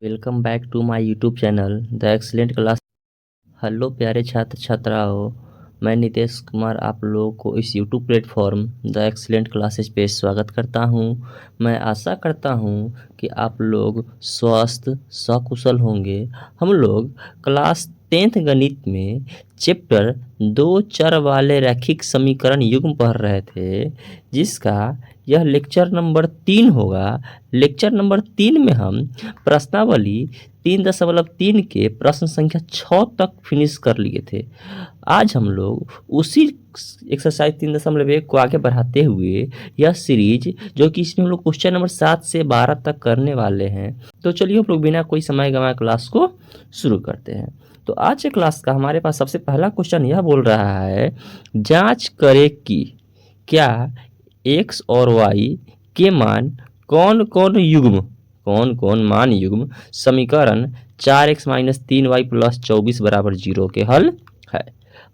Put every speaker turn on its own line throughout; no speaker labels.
Welcome back to my YouTube channel the excellent class. Hello प्यारे छात्र छात्राओं, मैं नितेश कुमार आप लोगों को इस YouTube platform the excellent classes पे स्वागत करता हूं। मैं आशा करता हूं कि आप लोग स्वस्थ सकुशल होंगे। हम लोग क्लास 10th गणित में चैप्टर 2 चर वाले रैखिक समीकरण युग्म पढ़ रहे थे, जिसका यह लेक्चर नंबर 3 होगा। लेक्चर नंबर 3 में हम प्रश्नावली 3.3 के प्रश्न संख्या 6 तक फिनिश कर लिए थे। आज हम लोग उसी एक्सरसाइज 3.1 को आगे बढ़ाते हुए यह सीरीज, जो कि इसमें हम लोग क्वेश्चन नंबर 7 से 12 तक करने वाले हैं, तो चलिए हम लोग बिना कोई समय गंवाए क्लास को शुरू करते हैं। तो आज के क्लास का हमारे पास सबसे पहला क्वेश्चन यह बोल रहा है, जांच करें कि क्या x और y के मान कौन कौन मान युग्म समीकरण 4x - 3y + 24 = 0 के हल है।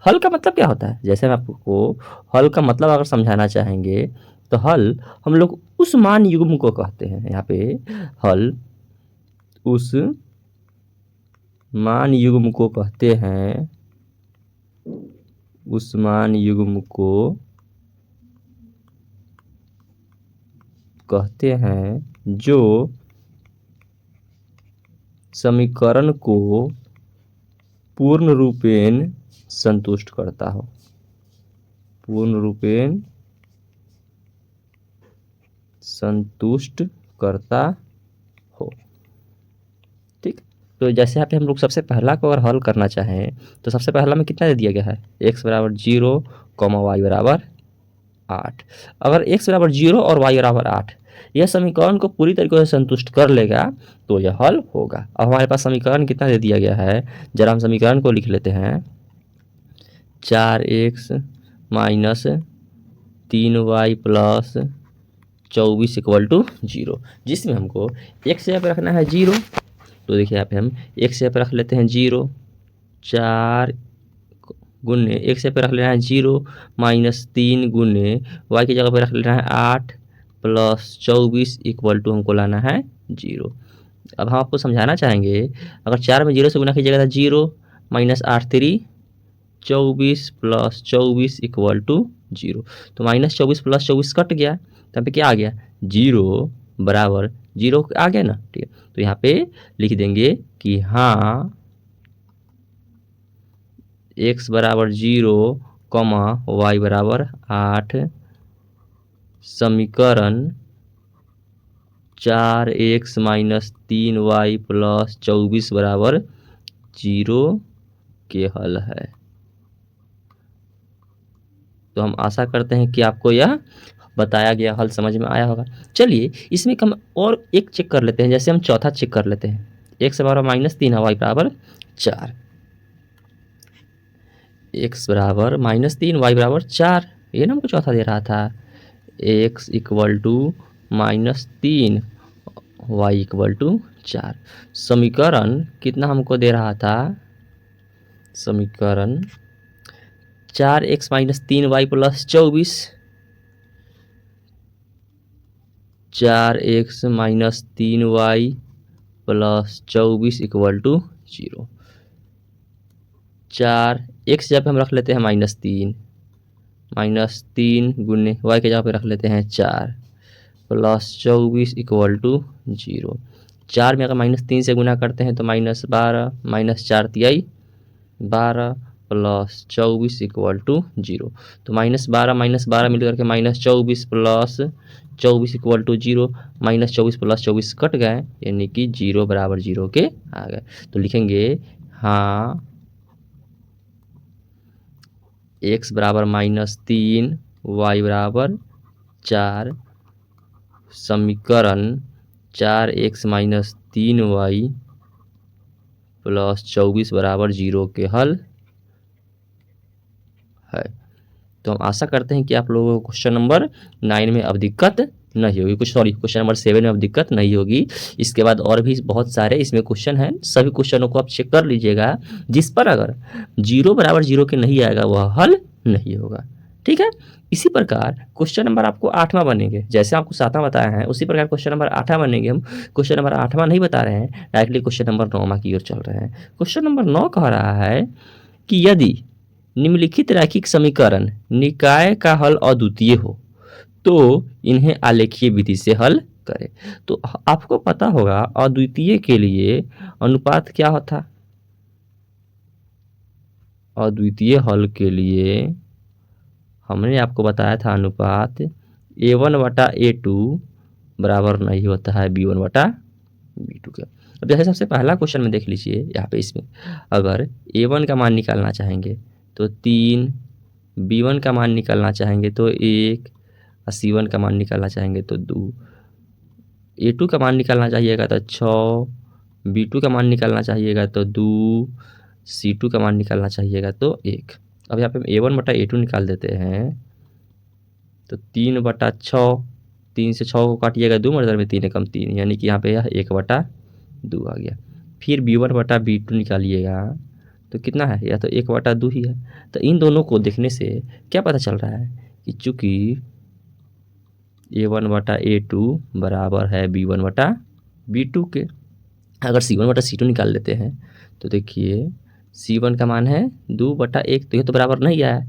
हल का मतलब क्या होता है? जैसे मैं आपको हल का मतलब अगर समझाना चाहेंगे तो हल हम लोग उस मान युग्म को कहते हैं। यहाँ पे हल उस मान युग्म को कहते हैं, उस मान युग्म को कहते हैं जो समीकरण को पूर्ण रूपेण संतुष्ट करता हो, पूर्ण रूपेण संतुष्ट करता हो। ठीक, तो जैसे यहाँ पे हम लोग सबसे पहला को अगर हल करना चाहें तो सबसे पहला में कितना दे दिया गया है, x = 0, y = 8। अगर x = 0 और y = 8 यह समीकरण को पूरी तरीके से संतुष्ट कर लेगा तो यह हल होगा। अब हमारे पास समीकरण कितना दे दिया गया है, जरा हम समीकरण को लिख लेते हैं। 4x - 3y + 24 = 0, जिसमें हमको x यहाँ पे रखना है 0। तो देखिए यहाँ पे हम x यहाँ पे रख लेते हैं 0, 4 गुने x यहाँ पे रख लेना है 0 - 3 गुने y की जगह पे रख लेना है 8 + 24 = हमको लाना है 0। अब हम आपको समझाना चाहेंगे, अगर 4 में 0 से गुना कीजिएगा तो 0 - 8 3 24 + 24 = 0। तो -24 + 24 कट गया, तब पे क्या आ गया, 0 बराबर 0 आ गया ना। ठीक है, तो यहाँ पे लिख देंगे कि हाँ x = 0, y = 8 समीकरण 4x - 3y + 24 = 0 के हल है। तो हम आशा करते हैं कि आपको यह बताया गया हल समझ में आया होगा। चलिए इसमें हम और एक चेक कर लेते हैं, जैसे हम चौथा चेक कर लेते हैं। x = -3 y = 4, x = -3 y = 4, ये ना हमको चौथा दे रहा था। x = -3 y = 4, समीकरण कितना हमको दे रहा था, समीकरण 4x - 3y + 24, 4x - 3y + 24 = 0। 4 x जगह पे हम रख लेते हैं -3 गुने y के जगह पे रख लेते हैं 4 + 24 = 0। 4 में अगर -3 से गुना करते हैं तो -12 -4 = 12 + 24 = 0। तो -12 -12 मिल करके -24 + 24 = 0, -24 + 24 कट गए, यानी कि 0 = 0 के आ गए। तो लिखेंगे हाँ x = -3 y = 4 समीकरण 4x - 3y + 24 = 0 के हल है। तो हम आशा करते हैं कि आप लोगों को क्वेश्चन नंबर 9 में अब दिक्कत नहीं होगी, क्वेश्चन नंबर 7 में अब दिक्कत नहीं होगी। इसके बाद और भी बहुत सारे इसमें क्वेश्चन हैं, सभी क्वेश्चनों को आप चेक कर लीजिएगा। जिस पर अगर 0 = 0 के नहीं आएगा वह हल नहीं होगा। ठीक है। इसी प्रकार क्वेश्चन नंबर आपको 8वां बनेंगे, जैसे आपको 7वां बताया है उसी प्रकार क्वेश्चन नंबर 8वां बनेंगे। हम क्वेश्चन नंबर 8वां नहीं बता रहे हैं, डायरेक्टली क्वेश्चन नंबर 9वां की ओर चल रहे हैं। क्वेश्चन नंबर 9 कह रहा है कि यदि निम्नलिखित रैखिक समीकरण निकाय का हल अद्वितीय हो तो इन्हें आलेखीय विधि से हल करें। तो आपको पता होगा अद्वितीय के लिए अनुपात क्या होता। अद्वितीय हल के लिए हमने आपको बताया था अनुपात A1/A2 बराबर नहीं होता है B1/B2 के। अब जैसे सबसे पहला क्वेश्चन में देख लीजिए, यहाँ पे इसमें अगर A1 का मान निकालना चाहेंगे तो 3, B1 का मान निकालना चाहेंगे तो 1 और C1 का मान निकालना चाहेंगे तो 2, A2 का मान निकालना चाहिएगा तो 6, B2 का मान निकालना चाहिएगा तो 2, C2 का मान निकालना चाहिएगा तो 1। अब यहाँ पे हम A1/A2 निकाल देते हैं तो 3/6, 3 से 6 को काटिएगा 2 मर्दर में 3 एकम 3, यानी कि यहाँ पे यह 1/2 आ गया। फिर B1/B2 निकालिएगा तो कितना है, या तो 1/2 ही है। तो इन दोनों को देखने से क्या पता चल रहा है कि चूँकि A1/A2 बराबर है B1/B2 के। अगर C1/C2 निकाल लेते हैं तो देखिए C1 का मान है 2/1, तो ये तो बराबर नहीं आया,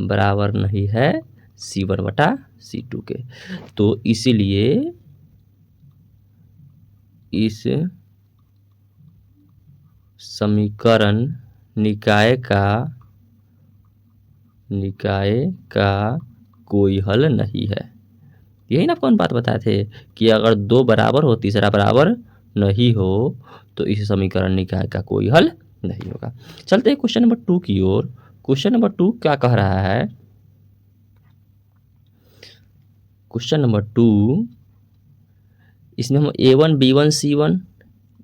बराबर नहीं है C1/C2 के। तो इसीलिए इस समीकरण निकाय का कोई हल नहीं है। यही ना आपको बात बताए थे कि अगर 2 बराबर हो तीसरा बराबर नहीं हो तो इस समीकरण निकाय का कोई हल नहीं होगा। चलते हैं क्वेश्चन नंबर 2 की ओर। क्वेश्चन नंबर 2 क्या कह रहा है। क्वेश्चन नंबर 2, इसमें हम A1 B1 C1,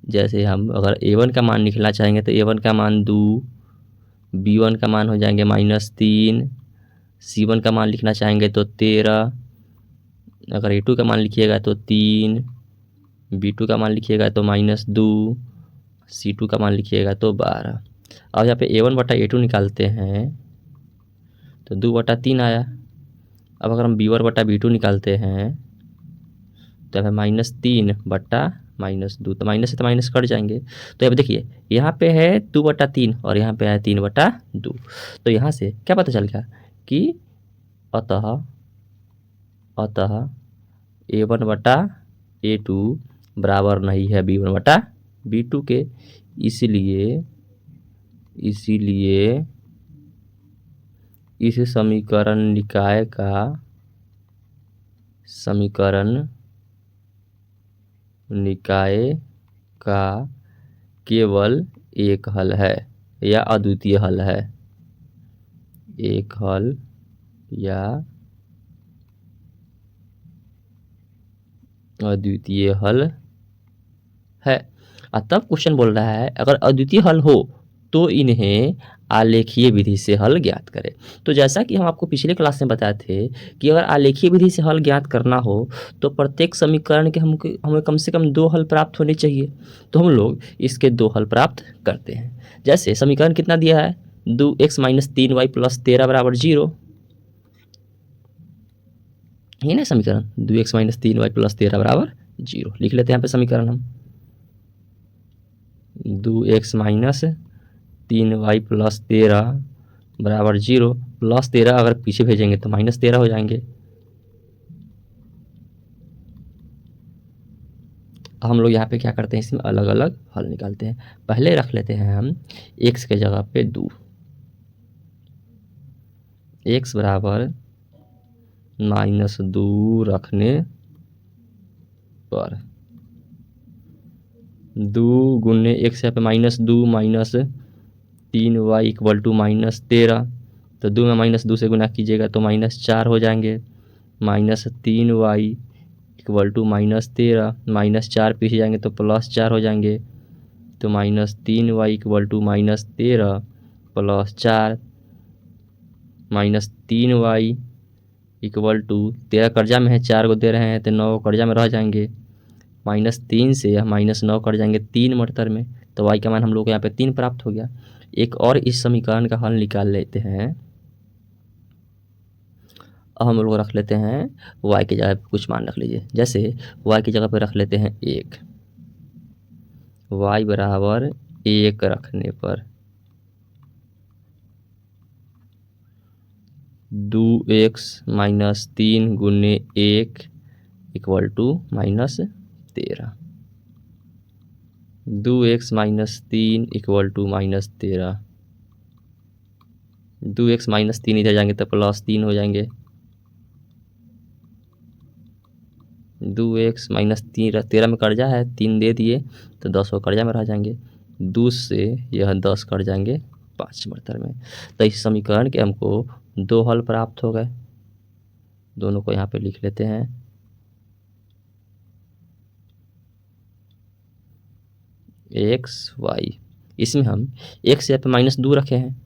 जैसे हम अगर A1 का मान निकलना चाहेंगे तो A1 का मान 2, B1 का मान हो जाएंगे -3, C1 का मान लिखना चाहेंगे तो 13, अगर A2 का मान लिखिएगा तो 3, B2 का मान लिखिएगा तो -2, C2 का मान लिखिएगा तो 12। अब यहाँ पे A1/A2 निकालते हैं तो 2/3 आया। अब अगर हम B1/B2 निकालते हैं तो यहाँ पे -3/-2, तो माइनस से तो माइनस कट जाएंगे। तो अब देखिए यहाँ पे है 2/3 और यहाँ पे है 3/2। तो यहाँ से क्या पता चल गया कि अतः A1/A2 बराबर नहीं है B1/B2 के। इसलिए इस समीकरण निकाय का केवल एक हल है या अद्वितीय हल है। एक हल या अद्वितीय हल है। तब क्वेश्चन बोल रहा है अगर अद्वितीय हल हो तो इन्हें आलेखीय विधि से हल ज्ञात करें। तो जैसा कि हम आपको पिछले क्लास में बताए थे कि अगर आलेखीय विधि से हल ज्ञात करना हो तो प्रत्येक समीकरण के हमें कम से कम 2 हल प्राप्त होने चाहिए। तो हम लोग इसके 2 हल प्राप्त करते हैं। जैसे समीकरण कितना दिया है, 2x - 3y + 13 = 0, ये ना समीकरण 2x - 3y + 13 = 0। लिख लेते हैं यहाँ पे समीकरण हम 2x - 3y + 13 = 0, +13 अगर पीछे भेजेंगे तो -13 हो जाएंगे। हम लोग यहाँ पे क्या करते हैं, इसमें अलग अलग हल निकालते हैं। पहले रख लेते हैं हम x के जगह पे 2, x बराबर -2 रखने पर 2 गुने x यहाँ पे -2 -3y = -13, तो 2 में -2 से गुना कीजिएगा तो -4 हो जाएंगे। -3y = -13, -4 पीछे जाएंगे तो +4 हो जाएंगे। तो -3y = -13 + 4, -3y = 13 कर्जा में है, 4 को दे रहे हैं तो 9 कर्जा में रह जाएंगे। -3 से -9 कट जाएंगे 3 मर्तर में, तो y का मान हम लोग को यहाँ पे 3 प्राप्त हो गया। एक और इस समीकरण का हल निकाल लेते हैं। अब हम लोग रख लेते हैं y की जगह पे कुछ मान रख लीजिए। जैसे y की जगह पे रख लेते हैं 1, y बराबर 1 रखने पर 2x माइनस 3 गुने 1 equal to -13। 2x minus 3 equal to -13। 2x minus 3 इधर जाएंगे तो +3 हो जाएंगे। 2x माइनस 13 में कर्जा है, 3 दे दिए तो 10 को कर्जा में रह जाएंगे। 2 से यह 10 कट जाएंगे 5 मात्रा में। तो इस समीकरण के हमको 2 हल प्राप्त हो गए। दोनों को यहाँ पे लिख लेते हैं। एक्स वाई, इसमें हम x यहाँ पे -2 रखे हैं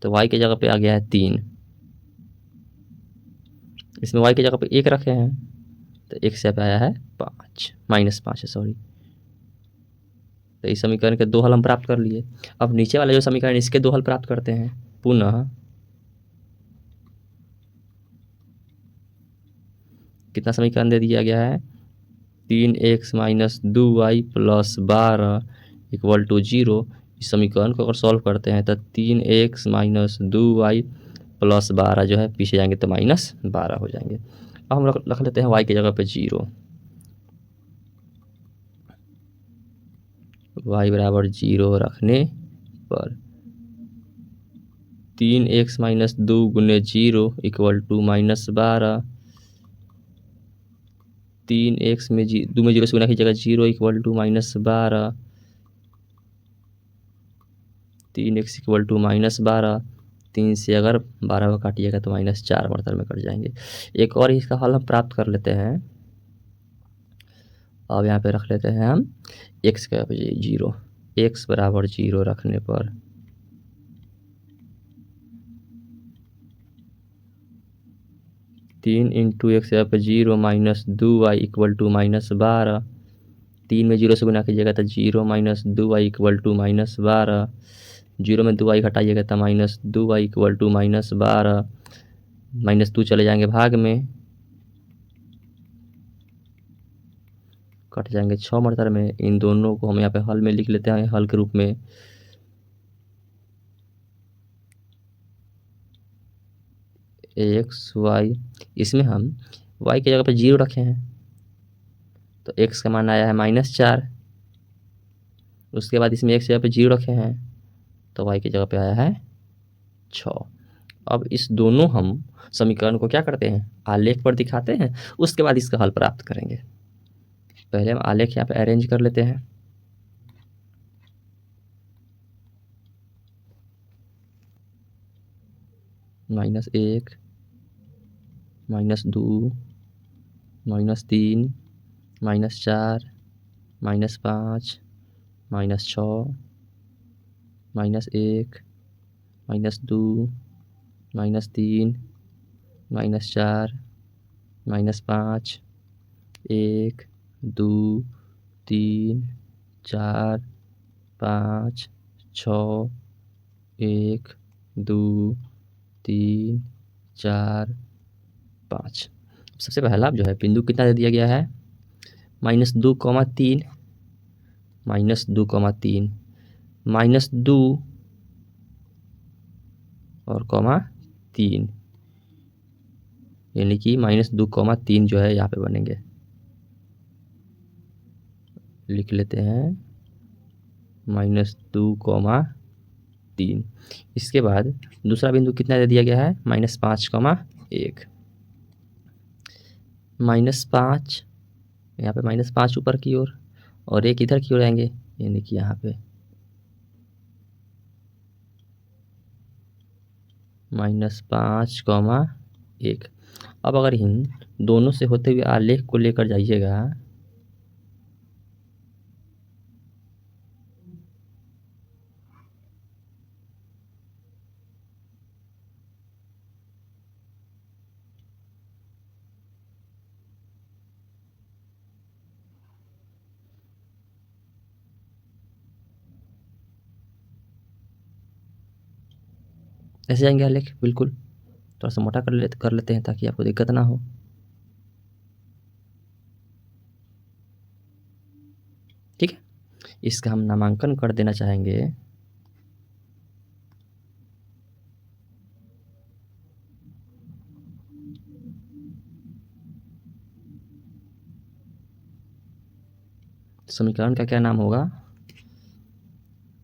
तो y की जगह पे आ गया है 3। इसमें y की जगह पे 1 रखे हैं तो x यहाँ पे आया है 5, -5 है सॉरी। तो इस समीकरण के 2 हल हम प्राप्त कर लिए। अब नीचे वाले जो समीकरण इसके 2 हल प्राप्त करते हैं। पुनः कितना समीकरण दे दिया गया है, 3x minus 2y plus 12 equal to 0। इस समीकरण को अगर सॉल्व करते हैं तो 3x माइनस 2y प्लस 12 जो है पीछे जाएंगे तो -12 हो जाएंगे। अब हम रख लेते हैं y की जगह पे 0। y बराबर 0 रखने पर 3x माइनस 2 गुने 0 इक्वल टू -12। 3x में 2 में 0 से गुना कीजिएगा 0 equal to -12। 3x equal to -12। 3 से अगर 12 को काटिएगा तो -4 मात्रा में कट जाएंगे। एक और इसका हल हम प्राप्त कर लेते हैं। अब यहाँ पे रख लेते हैं हम x का 0। x बराबर 0 रखने पर 3 इंटू एक्स यहाँ पे 0 माइनस 2y इक्वल टू -12। 3 में 0 से गुना कीजिएगा तो 0 माइनस 2y इक्वल टू -12। 0 में 2y घटाइएगा तो -2y इक्वल टू -12। -2 चले जाएंगे भाग में, कट जाएंगे 6 मात्रा में। इन दोनों को हम यहाँ पे हल में लिख लेते हैं, हल के रूप में। एक्स वाई, इसमें हम y की जगह पे 0 रखे हैं तो x का मान आया है -4। उसके बाद इसमें x की जगह पे 0 रखे हैं तो y की जगह पे आया है 6। अब इस दोनों हम समीकरण को क्या करते हैं, आलेख पर दिखाते हैं, उसके बाद इसका हल प्राप्त करेंगे। पहले हम आलेख यहाँ पे अरेंज कर लेते हैं। -1 -2 -3 -4 -5 -6 -1 -2 -3 -4 -5 1 2 3 4 5 6 1 2 3 4 5। सबसे पहला जो है बिंदु कितना दे दिया गया है, -2, -3 -2, -3 -2 और -3, यानी कि -2, -3 जो है यहाँ पे बनेंगे। लिख लेते हैं -2, -3। इसके बाद दूसरा बिंदु कितना दे दिया गया है, -5, -1। -5, यहाँ पे -5 ऊपर की ओर और 1 इधर की ओर आएंगे, यानी कि यहाँ पे -5, 1। अब अगर इन दोनों से होते हुए आलेख को लेकर जाइएगा ऐसे जाएंगे आलेख बिल्कुल। थोड़ा सा मोटा कर लेते हैं ताकि आपको दिक्कत ना हो। ठीक है, इसका हम नामांकन कर देना चाहेंगे समीकरण का क्या नाम होगा,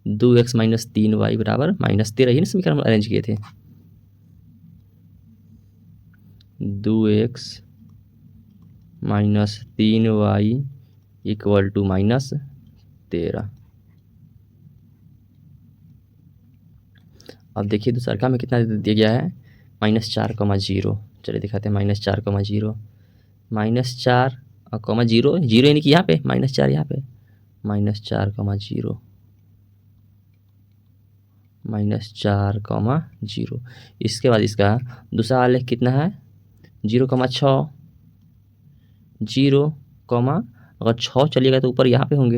2x माइनस 3y बराबर -13। ही समीकरण हम अरेंज किए थे, 2x minus 3y equal to -13। अब देखिए दूसरा में कितना दिया गया है, -4,0। चलिए दिखाते हैं, -4,0 -4 और कॉमा 0 0 यानी कि यहाँ पे -4, यहाँ पे -4,0 -4,0। इसके बाद इसका दूसरा आलेख कितना है, 0,6 0, अगर 6 चलिएगा तो ऊपर यहाँ पे होंगे,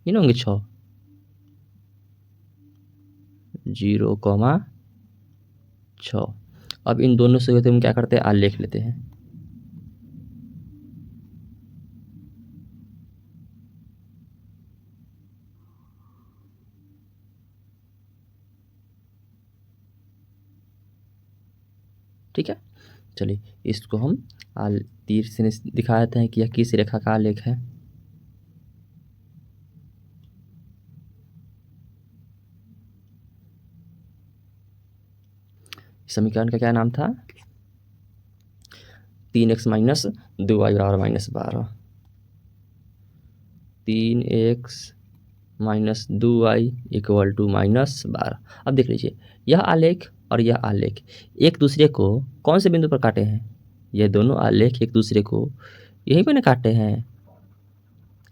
ये ना होंगे 6, 0,6। अब इन दोनों से हम क्या करते हैं, आलेख लेते हैं। ठीक है, चलिए इसको हम तीर से दिखा देते हैं कि यह किस रेखा का आलेख है। समीकरण का क्या नाम था, 3x माइनस 2y बराबर -12, 3x minus 2y equal to -12। अब देख लीजिए, यह आलेख और यह आलेख एक दूसरे को कौन से बिंदु पर काटे हैं, ये दोनों आलेख एक दूसरे को यहीं पर ना काटे हैं,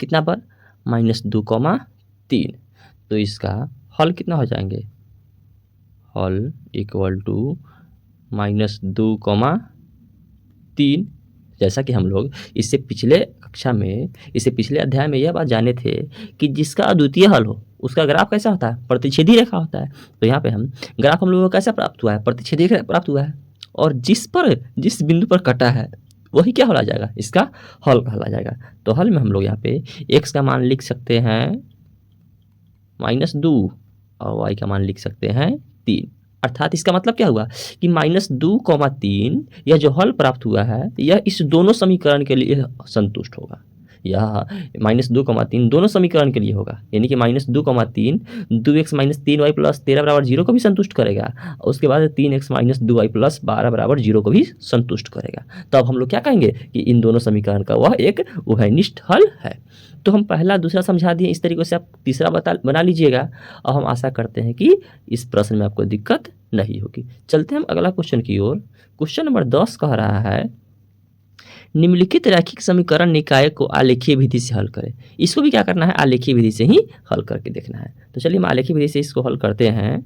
कितना पर, -2,3। तो इसका हल कितना हो जाएंगे, हल इक्वल टू -2,3। जैसा कि हम लोग इससे पिछले कक्षा में, इससे पिछले अध्याय में यह बात जाने थे कि जिसका अद्वितीय हल हो उसका ग्राफ कैसा होता है, प्रतिच्छेदी रेखा होता है। तो यहाँ पे हम ग्राफ हम लोगों को कैसा प्राप्त हुआ है, प्रतिच्छेदी रेखा प्राप्त हुआ है, और जिस बिंदु पर कटा है वही क्या हो जाएगा, इसका हल कहला जाएगा। तो हल में हम लोग यहाँ पे x का मान लिख सकते हैं -2 और y का मान लिख सकते हैं 3। अर्थात इसका मतलब क्या हुआ कि -2,3 यह जो हल प्राप्त हुआ है यह इस दोनों समीकरण के लिए संतुष्ट होगा। यह -2,3 दोनों समीकरण के लिए होगा, यानी कि -2,3 2x माइनस 3y प्लस 13 बराबर 0 को भी संतुष्ट करेगा, और उसके बाद 3x माइनस 2y प्लस 12 बराबर 0 को भी संतुष्ट करेगा। तो अब हम लोग क्या कहेंगे कि इन दोनों समीकरण का वह एक उभयनिष्ठ हल है। तो हम पहला दूसरा समझा दिए, इस तरीके से आप तीसरा बना लीजिएगा, और हम आशा करते हैं कि इस प्रश्न में आपको दिक्कत नहीं होगी। चलते हैं हम अगला क्वेश्चन की ओर। क्वेश्चन नंबर 10 कह रहा है, निम्नलिखित रैखिक समीकरण निकाय को आलेखीय विधि से हल करें। इसको भी क्या करना है, आलेखीय विधि से ही हल करके देखना है। तो चलिए हम आलेखीय विधि से इसको हल करते हैं।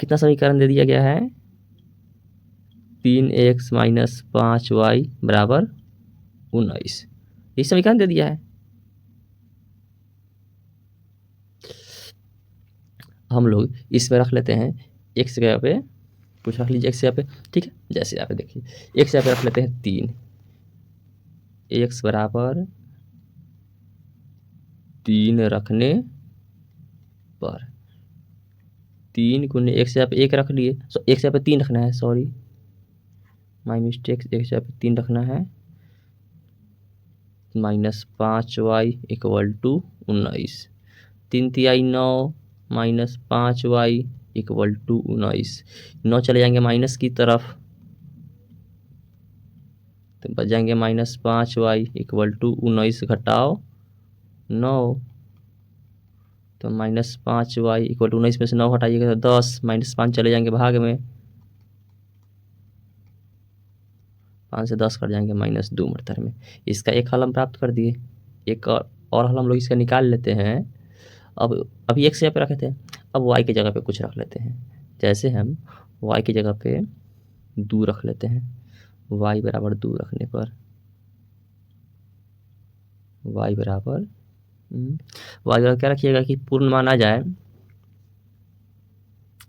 कितना समीकरण दे दिया गया है, 3x माइनस 5y बराबर 19, ये समीकरण दे दिया है। हम लोग इसमें रख लेते हैं x जगह पे, कुछ रख लीजिए x जगह पे, ठीक है। जैसे यहाँ पे देखिए x जगह पे रख लेते हैं 3, x बराबर 3 रखने पर 3 गुने x जगह पे 1 रख लिए, तो x जगह पे 3 रखना है, सॉरी माई मिस्टेक, x जगह पे 3 रखना है, -5y इक्वल टू 19, 3 तिहाई 9 -5y इक्वल टू 19, 9 चले जाएंगे माइनस की तरफ, तो बच जाएंगे -5y इक्वल टू 19 घटाओ 9, तो -5y इक्वल टू 19 में से 9 हटाइएगा तो 10, -5 चले जाएंगे भाग में, 5 से 10 कट जाएंगे -2 मरतर में। इसका एक हल हम प्राप्त कर दिए, एक और हल हम लोग इसका निकाल लेते हैं। अब अभी x यहाँ पे रखे थे, अब y की जगह पे कुछ रख लेते हैं। जैसे हम y की जगह पे 2 रख लेते हैं, y बराबर 2 रखने पर y बराबर क्या रखिएगा कि पूर्ण मान आ जाए,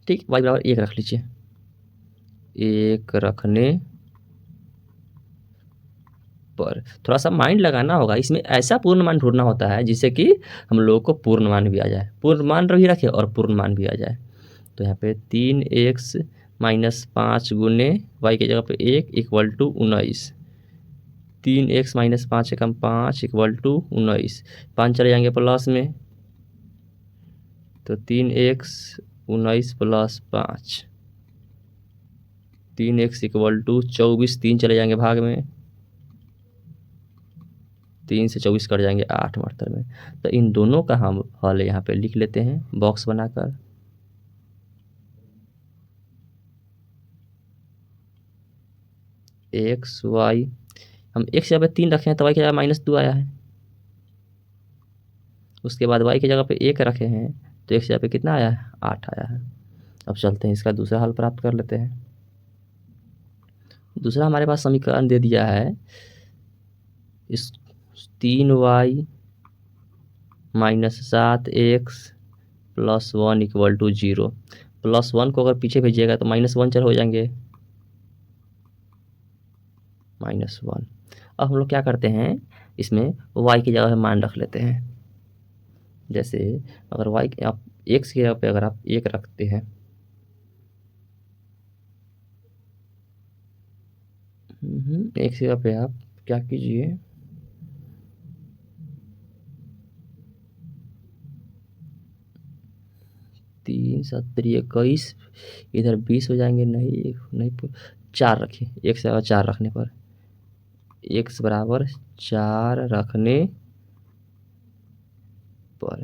ठीक, y बराबर 1 रख लीजिए। 1 रखने पर थोड़ा सा माइंड लगाना होगा, इसमें ऐसा पूर्ण मान ढूंढना होता है जिससे कि हम लोगों को पूर्ण मान भी आ जाए, पूर्ण मान भी रखे और पूर्ण मान भी आ जाए। तो यहाँ पे 3x माइनस 5 गुने वाई की जगह पे 1 equal to 19। 3x minus 5 Ekam 5 equal to 19। 5 चले जाएंगे प्लस में, तो 3x 19 plus 5, 3x equal to 24। 3 चले जाएंगे भाग में, 3 से 24 कट जाएंगे 8 मात्रा में। तो इन दोनों का हम हल यहाँ पे लिख लेते हैं बॉक्स बनाकर। एक्स वाई, हम x की जगह पे 3 रखे हैं तो y की जगह -2 आया है। उसके बाद y की जगह पे 1 रखे हैं तो x की जगह पे कितना आया है, 8 आया है। अब चलते हैं इसका दूसरा हल प्राप्त कर लेते हैं। दूसरा हमारे पास समीकरण दे दिया है, इस 3y minus 7x plus 1 equal to 0। Plus 1 को अगर पीछे भेजिएगा तो -1 चल हो जाएंगे, -1। अब हम लोग क्या करते हैं, इसमें y की जगह मान रख लेते हैं। जैसे अगर y आप x की जगह पे अगर आप 1 रखते हैं, x की जगह पे आप क्या कीजिए, 3 7 21, इधर 20 हो जाएंगे, नहीं नहीं 4 रखिए, 1 से 4 रखने पर x बराबर 4 रखने पर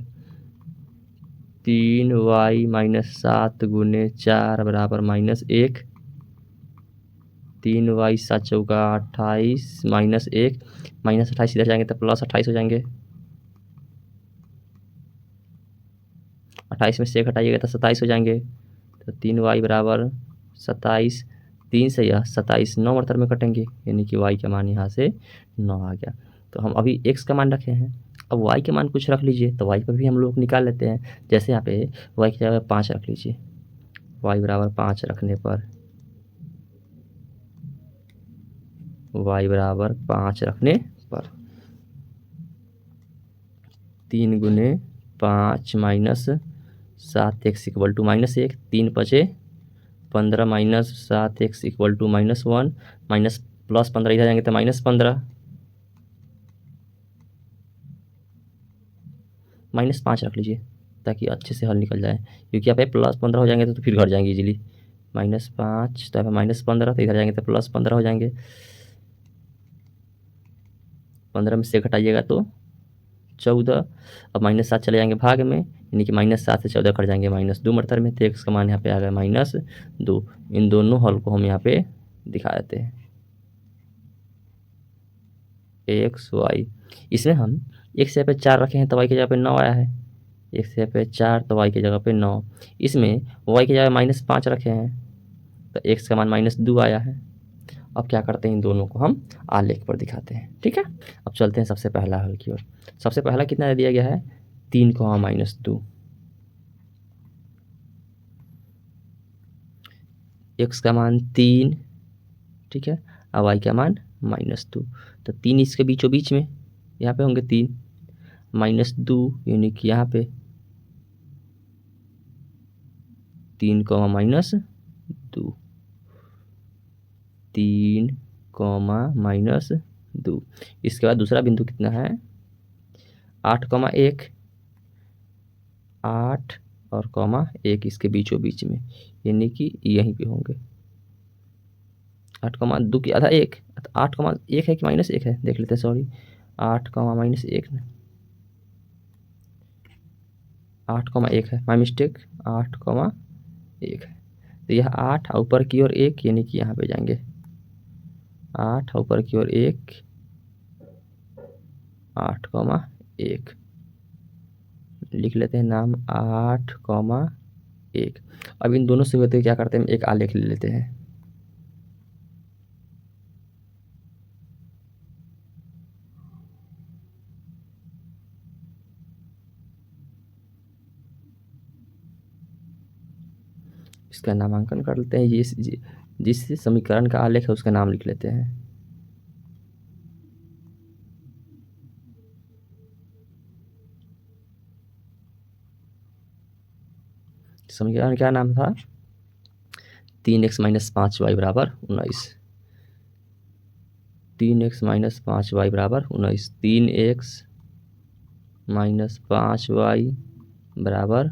3y माइनस 7 गुने 4 बराबर -1। 3y 7 चौका 28 -1, -28 इधर जाएंगे तो +28 हो जाएंगे। 28 में से 1 हटाइएगा तो 27 हो जाएंगे। तो 3y बराबर 27, 3 से यह 27 9 मरतर में कटेंगे, यानी कि y का मान यहाँ से 9 आ गया। तो हम अभी x का मान रखे हैं, अब y के मान कुछ रख लीजिए तो y पर भी हम लोग निकाल लेते हैं। जैसे यहाँ पे y की जगह 5 रख लीजिए, y बराबर 5 रखने पर y बराबर 5 रखने पर 3 गुने 5 माइनस 7x इक्वल टू -1, 3 बचे 15 minus 7x equal to -1, minus plus 15 इधर जाएंगे तो -15, -5 रख लीजिए ताकि अच्छे से हल निकल जाए, क्योंकि यहाँ पे +15 हो जाएंगे तो फिर घट जाएंगे इजीली। -5 तो यहाँ पे -15, तो इधर जाएंगे तो +15 हो जाएंगे। 15 में से घटाइएगा तो 14, अब -7 चले जाएंगे भाग में, यानी कि -7 से 14 कट जाएंगे -2 मरतर में। तो x का मान यहाँ पे आ गया -2। इन दोनों हल को हम यहाँ पे दिखा देते हैं, एक्स वाई। इसमें हम x की जगह पे 4 रखे हैं तो y की जगह पे 9 आया है, x की जगह पे 4 तो y की जगह पे 9। इसमें y की जगह -5 रखे हैं तो x का मान -2 आया है। अब क्या करते हैं, इन दोनों को हम आलेख पर दिखाते हैं, ठीक है। अब चलते हैं सबसे पहला हल की ओर। सबसे पहला कितना दिया गया है, 3 को -2, x का मान 3, ठीक है, और y का मान -2। तो 3 इसके बीचों बीच में यहाँ पे होंगे 3, -2 यानी कि यहाँ पे 3 -2, 3 -2। इसके बाद दूसरा बिंदु कितना है, 8,1, 8 और 1 इसके बीचों बीच में, यानी कि यहीं पे होंगे। 8,2 की आधा 1, 8,1 है कि -1 है, देख लेते हैं, सॉरी 8, -1 ना, 8,1 है, माई मिस्टेक, 8,1 है। तो यह 8 ऊपर की ओर 1, यानी कि यहाँ पे जाएंगे 8 ऊपर की ओर 1, 8,1 लिख लेते हैं नाम 8,1। अब इन दोनों से होते क्या करते हैं, एक आलेख ले लेते हैं। इसका नामांकन कर लेते हैं। जिस समीकरण का आलेख है उसका नाम लिख लेते हैं। समीकरण क्या नाम था? 3x - 5y बराबर 19। 3x - 5y बराबर 19। 3x - 5y बराबर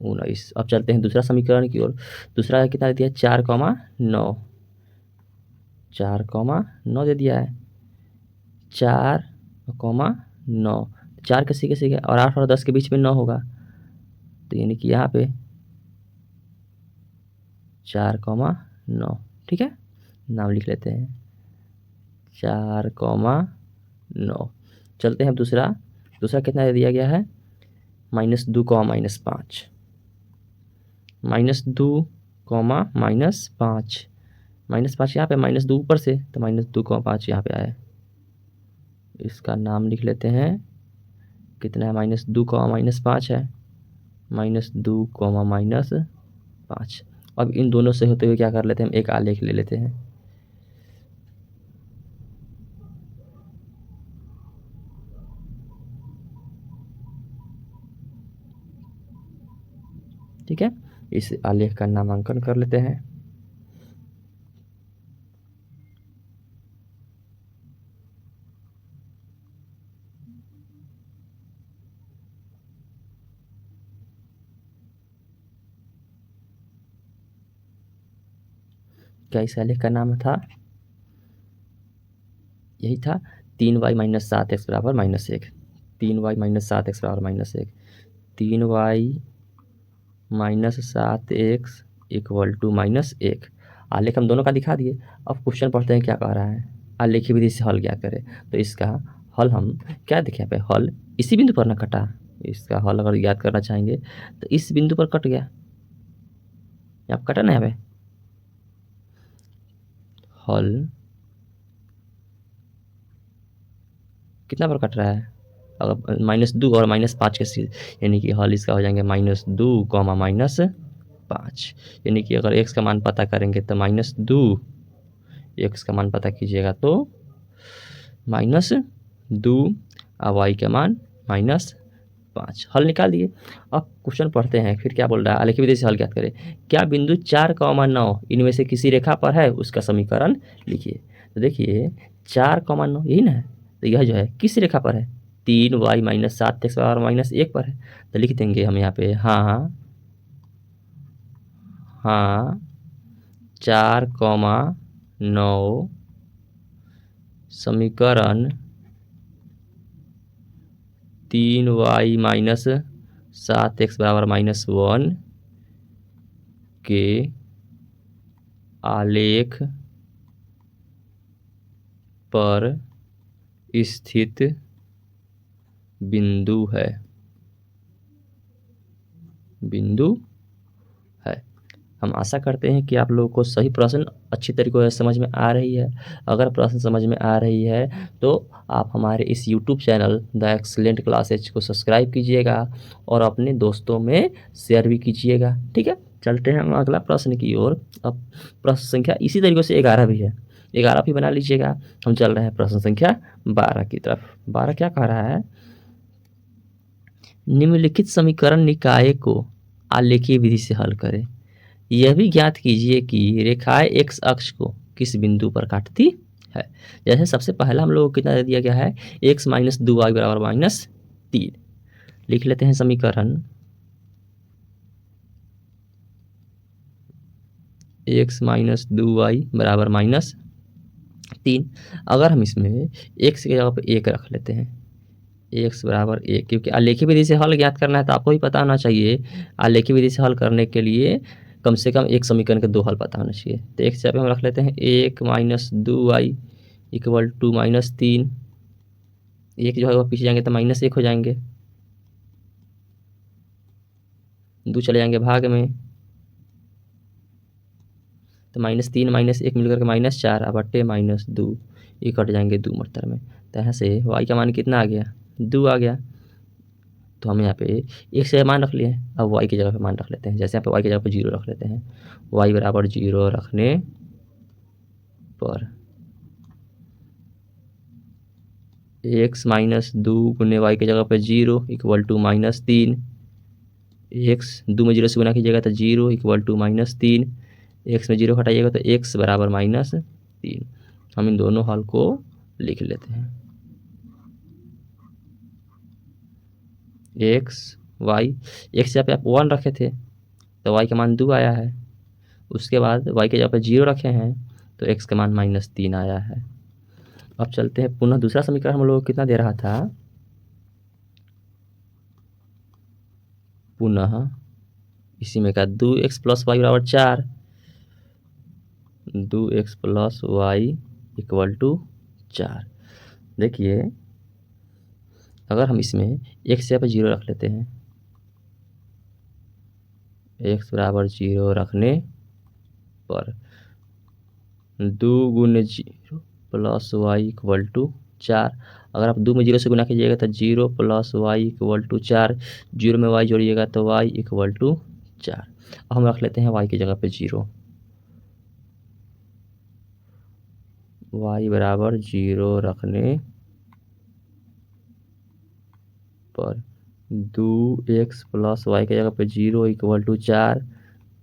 19। अब चलते हैं दूसरा समीकरण की ओर। दूसरा कितना दिया है? 4,9। 4,9 दे दिया है। 4,9। 4 कैसे कैसे गया? और 8 और 10 के बीच में 9 होगा, तो यानी कि यहाँ पे 4,9। ठीक है, नाम लिख लेते हैं 4,9। चलते हैं अब दूसरा कितना दे दिया गया है? -2, -5। -2, -5। -5 यहाँ पे, -2 ऊपर से, तो -2, 5 यहाँ पे आया। इसका नाम लिख लेते हैं। कितना है? -2, -5 है। -2, -5। अब इन दोनों से होते हुए क्या कर लेते हैं? हम एक आलेख ले लेते हैं। ठीक है, इस आलेख का नामांकन कर लेते हैं। क्या इस आलेख का नाम था? यही था, 3y - 7x बराबर -1। 3y - 7x बराबर -1। 3y - 7x equal to -1। आलेख हम दोनों का दिखा दिए। अब क्वेश्चन पढ़ते हैं क्या कह रहा है। आलेखी विधि से हल ज्ञात करें। तो इसका हल हम क्या देखें यहाँ पे? हल इसी बिंदु पर ना कटा। इसका हल अगर ज्ञात करना चाहेंगे तो इस बिंदु पर कट गया, यहाँ कटा ना। यहाँ पे हल कितना पर कट रहा है? अगर -2 और -5 के, यानी कि हल इसका हो जाएंगे -2, -5। यानी कि अगर x का मान पता करेंगे तो -2, x का मान पता कीजिएगा तो -2 और y का मान -5। हल निकाल दिए। अब क्वेश्चन पढ़ते हैं फिर क्या बोल रहा है। आलेखी विधि से हल ज्ञात करें। क्या बिंदु 4,9 इनमें से किसी रेखा पर है? उसका समीकरण लिखिए। तो देखिए 4,9 यही ना है, तो यह जो है किस रेखा पर है? 3y - 7x बराबर -1 पर है। तो लिख देंगे हम यहाँ पे, हाँ 4,9 समीकरण 3y - 7x बराबर -1 के आलेख पर स्थित बिंदु है। हम आशा करते हैं कि आप लोगों को सही प्रश्न अच्छी तरीके से समझ में आ रही है। अगर प्रश्न समझ में आ रही है तो आप हमारे इस YouTube channel the excellent classes को सब्सक्राइब कीजिएगा और अपने दोस्तों में शेयर भी कीजिएगा। ठीक है, चलते हैं हम अगला प्रश्न की ओर। अब प्रश्न संख्या इसी तरीके से 11 भी है, 11 भी बना लीजिएगा। हम चल रहे हैं प्रश्न संख्या 12 की तरफ। 12 क्या कह रहा है? निम्नलिखित समीकरण निकाय को आलेखीय विधि से हल करें। यह भी ज्ञात कीजिए कि रेखाएं एक्स अक्ष को किस बिंदु पर काटती है। जैसे सबसे पहला हम लोगों को कितना दे दिया गया है? x - 2y बराबर -3। लिख लेते हैं समीकरण x - 2y बराबर -3। अगर हम इसमें x की जगह पर 1 रख लेते हैं, x बराबर 1, क्योंकि आलेखी विधि से हल ज्ञात करना है तो आपको ही पता होना चाहिए। आलेखी विधि से हल करने के लिए कम से कम एक समीकरण के 2 हल पता होना चाहिए। तो एक जगह हम रख लेते हैं 1 - 2y इक्वल टू -3। एक जो है वो पीछे जाएंगे तो -1 हो जाएंगे, 2 चले जाएंगे भाग में, तो -3 -1 मिलकर के -4 अब बट्टे -2, ये कट जाएंगे 2 मरतर में। तो यहाँ से y का मान कितना आ गया? 2 आ गया। तो हम यहाँ पे x से मान रख लिए हैं, अब y की जगह पे मान रख लेते हैं। जैसे यहाँ पे y की जगह पे 0 रख लेते हैं, y बराबर 0 रखने पर x माइनस 2 गुने y की जगह पे 0 इक्वल टू -3। x 2 में 0 से गुना कीजिएगा तो 0 इक्वल टू -3। x में 0 हटाइएगा तो x बराबर -3। हम इन दोनों हल को लिख लेते हैं। x y, x यहाँ पे आप 1 रखे थे तो y का मान 2 आया है। उसके बाद y के जगह पे 0 रखे हैं तो x का मान -3 आया है। अब चलते हैं पुनः दूसरा समीकरण हम लोग को कितना दे रहा था, पुनः इसी में का 2x प्लस वाई बराबर 4, 2x plus Y equal to 4। देखिए अगर हम इसमें x यहाँ पे 0 रख लेते हैं, x बराबर 0 रखने पर 2 गुने 0 प्लस वाई इक्वल टू 4। अगर आप 2 में 0 से गुना कीजिएगा तो 0 प्लस वाई इक्वल टू 4, 0 में y जोड़िएगा तो y इक्वल टू 4। अब हम रख लेते हैं y की जगह पे 0, y बराबर 0 रखने पर 2x प्लस वाई की जगह पे 0 इक्वल टू 4,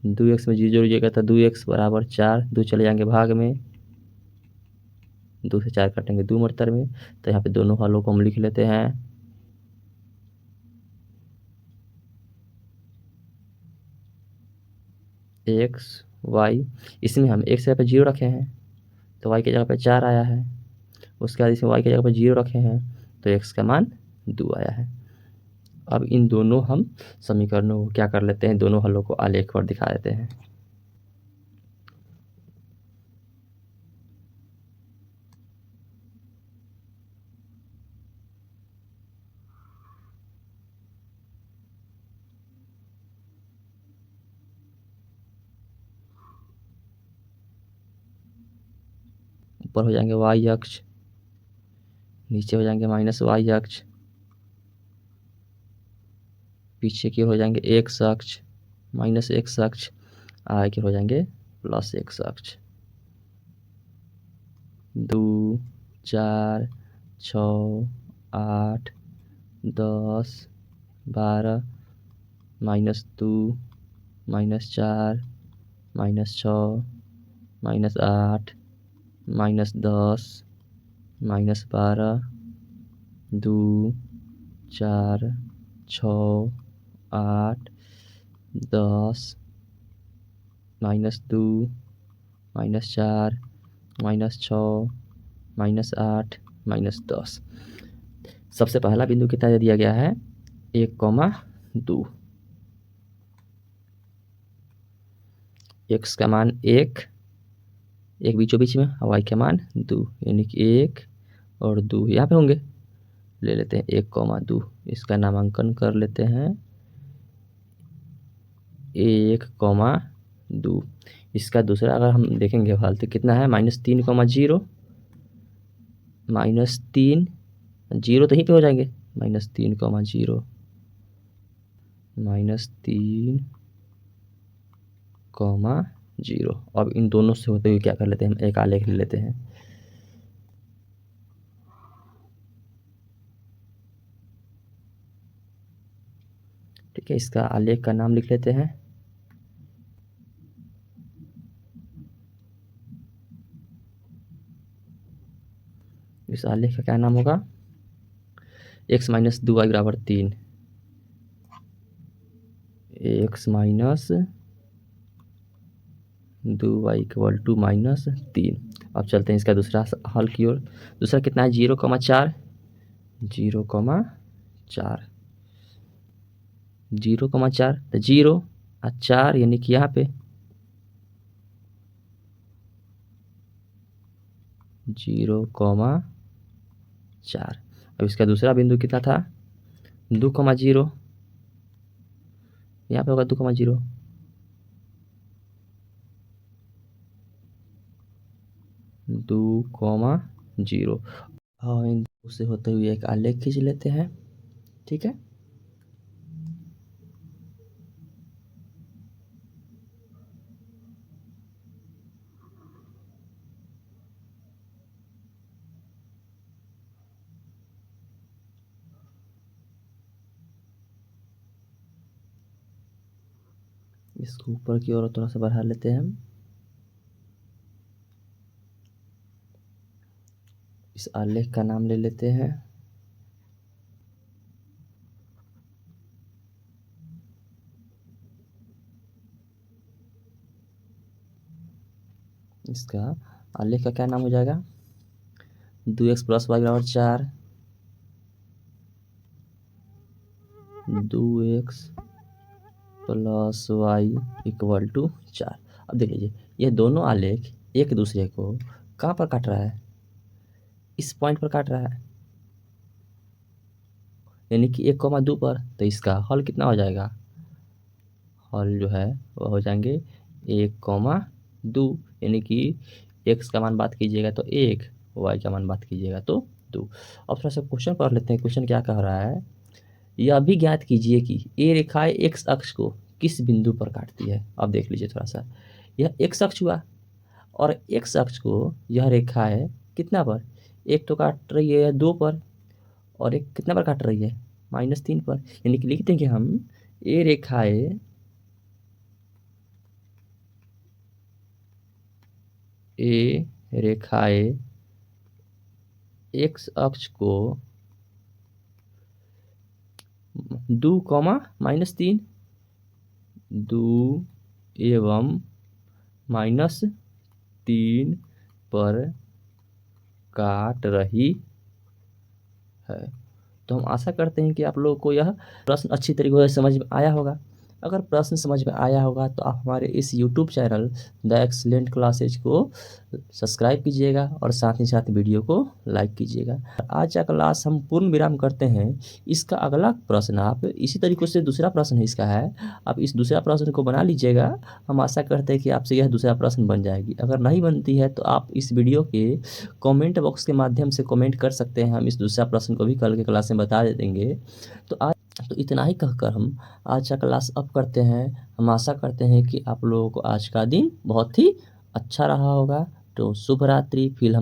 2x में 0 जोड़िएगा तो 2x बराबर 4, 2 चले जाएंगे भाग में, 2 से 4 काटेंगे 2 मरतर में। तो यहाँ पे दोनों हलों को हम लिख लेते हैं। x y, इसमें हम x यहाँ पे 0 रखे हैं तो y की जगह पे 4 आया है। उसके बाद इसमें y की जगह पे 0 रखे हैं तो x का मान 2 आया है। अब इन दोनों हम समीकरणों को क्या कर लेते हैं, दोनों हलों को आलेख पर दिखा देते हैं। ऊपर हो जाएंगे y अक्ष, नीचे हो जाएंगे -y अक्ष, पीछे की ओर हो जाएंगे x अक्ष, -x अक्ष, आगे की हो जाएंगे +x अक्ष। 2 4 6 8 10 12 -2 -4 -6 -8 -10 -12 2 4 6 8 10 -2 -4 -6 -8 -10। सबसे पहला बिंदु कितना दे दिया गया है, 1,2। x का मान 1 बीचों बीच में, y का मान 2, यानी कि 1 और 2 यहाँ पे होंगे। ले लेते हैं 1,2, इसका नामांकन कर लेते हैं 1,2। इसका दूसरा अगर हम देखेंगे हल तो कितना है, -3,0, -3 0 तो यहीं पे हो जाएंगे, -3,0 -3,0। अब इन दोनों से होते हुए क्या कर लेते हैं, हम एक आलेख ले लेते हैं। ठीक है, इसका आलेख का नाम लिख लेते हैं। इस आलेख का क्या नाम होगा, x माइनस 2y बराबर 3, x minus 2y equal to -3। अब चलते हैं इसका दूसरा हल की ओर। दूसरा कितना है, 0,4, 0,4, 0,4 तो 0 और 4 यानी कि यहाँ पे 0,4। अब इसका दूसरा बिंदु कितना था, 2,0, यहाँ पे होगा 2,0, 2,0। और इन दो से होते हुए एक आलेख खींच लेते हैं। ठीक है, इसको ऊपर की ओर थोड़ा सा बढ़ा लेते हैं हम। इस आलेख का नाम ले लेते हैं इसका आलेख का क्या नाम हो जाएगा? 2x प्लस वाई बराबर 4, 2x plus Y equal to 4। अब देख लीजिए, ये दोनों आलेख एक दूसरे को कहाँ पर काट रहा है? इस पॉइंट पर काट रहा है, यानी कि 1,2 पर। तो इसका हल कितना हो जाएगा? हल जो है वह हो जाएंगे 1,2, यानी कि x का मान बात कीजिएगा तो 1, y का मान बात कीजिएगा तो 2। अब थोड़ा सा क्वेश्चन पढ़ लेते हैं। क्वेश्चन क्या कह रहा है? यह भी ज्ञात कीजिए कि ए रेखाएं x अक्ष को किस बिंदु पर काटती है। अब देख लीजिए थोड़ा सा, यह x अक्ष हुआ और x अक्ष को यह रेखाएं कितना पर? एक तो काट रही है 2 पर, और एक कितना पर काट रही है? -3 पर। यानी कि लिख देंगे हम ए रेखाएं x अक्ष को 2, -3, 2 एवं -3 पर काट रही है। तो हम आशा करते हैं कि आप लोगों को यह प्रश्न अच्छी तरीके से समझ में आया होगा। अगर प्रश्न समझ में आया होगा तो आप हमारे इस YouTube channel the excellent classes को सब्सक्राइब कीजिएगा और साथ ही साथ वीडियो को लाइक कीजिएगा। आज का क्लास हम पूर्ण विराम करते हैं। इसका अगला प्रश्न आप इसी तरीके से, दूसरा प्रश्न इसका है, आप इस दूसरा प्रश्न को बना लीजिएगा। हम आशा करते हैं कि आपसे यह दूसरा प्रश्न बन जाएगी। अगर नहीं बनती है तो आप इस वीडियो के कमेंट बॉक्स के माध्यम से कमेंट कर सकते हैं। हम इस दूसरा प्रश्न को भी कल के क्लास में बता देंगे। तो इतना ही कहकर हम आज का क्लास अप करते हैं। हम आशा करते हैं कि आप लोगों को आज का दिन बहुत ही अच्छा रहा होगा। तो शुभ रात्रि। फिर हम